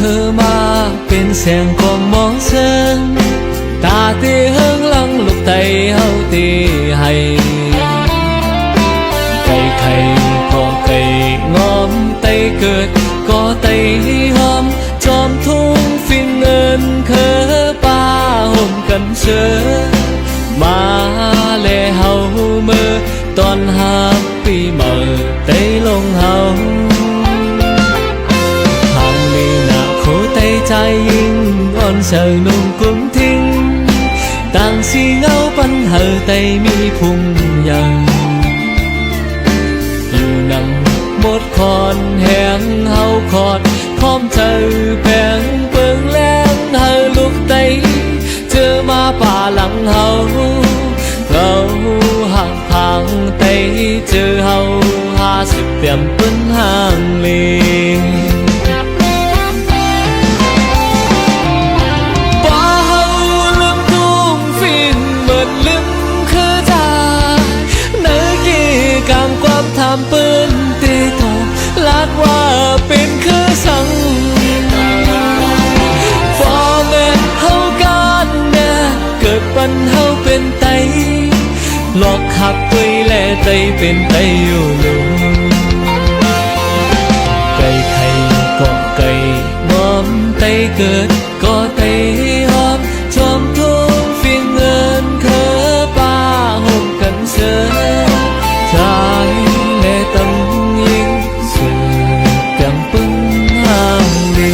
คือมาเป็นแสงของมองเส้นตาตีเฮิงลังลูกไตเฮาตีให้ไก่ไข่ก็ไก่งอมไตเกิดก็ไตหอมจอมทุ่งฟินเงินเคอป้าห่มกันเสือมาแลเฮาเมื่อตอนหาปีเมื่อไตลงเฮาทางนี้นาโคไตใจยิ่งอ่อนเสือนุ่งกุ้มทิ้งต่างสีเงาปันเหอไตมีพุงยังอยู่นั่งหมดคอนแหงเฮาคอดพร้อมเจอแผงเปิงแรงเฮาลูกไตเจอมาป่าหลังเฮาเราห่างห่างไตเจอเฮา50เปี่ยมปืนห่างลีทำปืนตีตอลาดว่าเป็นคือสังฟอแม่เฮากันแน่เกิดปันเฮาเป็นไตหลอกขับตุยแลไตเป็นไตอยู่ลุไก่ไข่ก็ไก่งอมไตเกิดก็ไตหอมจอมทุ่งฟิงเงินเคอป้าห่มกันเสือชายตั้งยิ่งเสือแก้มปึ้งห่างลี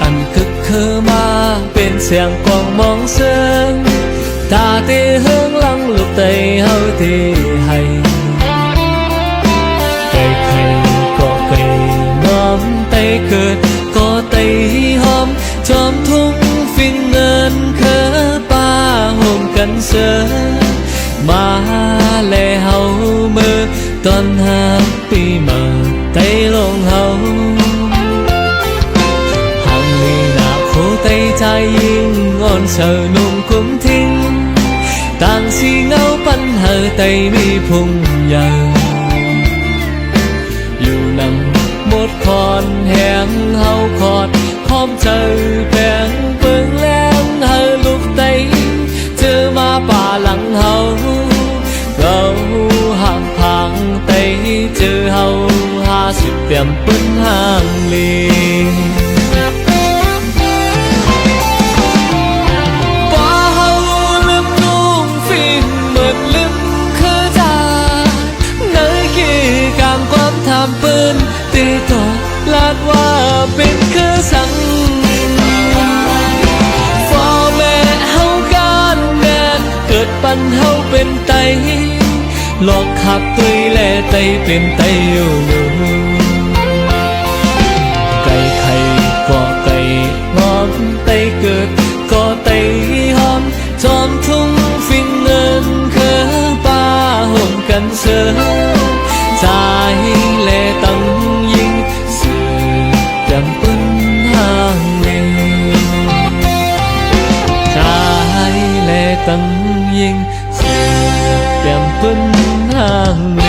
อันกึกคือมาเป็นเสียงกองมองเสียงตาตีเฮิงลังลูกไตเฮาตีให้ไก่ไข่ก็ไก่งอมไตเกิดก็ไตหอมจอมทุ่งฟินเงินเคอป้าห่มกันเสือมาแลเฮาเมื่อตอน5 ปีเมื่อไตลงเฮาไตใจยิ่งอ่อนเสือนุ่มกุ้มทิ้งต่างสีเงาปันเหอไตมีพุงยาวอยู่นำหมดคอนแหงเฮาคอดพร้อมเจอแผงเปิงแรงเฮอลูกไตเจอมาป่าหลังเฮาเราห่างพังไตเจอเฮา50เปี่ยมปืนห่างลีทำปืนตีต่อลาดว่าเป็นคือสังฟอแม่เฮากันแม่เกิดปันเฮาเป็นไตหลอกขับตุยแลไตเป็นไตอยู่ไก่ไข่ก็ไก่งอมไตเกิดก็ไตหอมจอมทุ่งฟินเงินเคอป้าห่มกันเสือใจแลตั้งยิ่งเสือแก้มปึ้งห่างลีใจแลตั้งยิ่งเสือแก้มปึ้งห่าง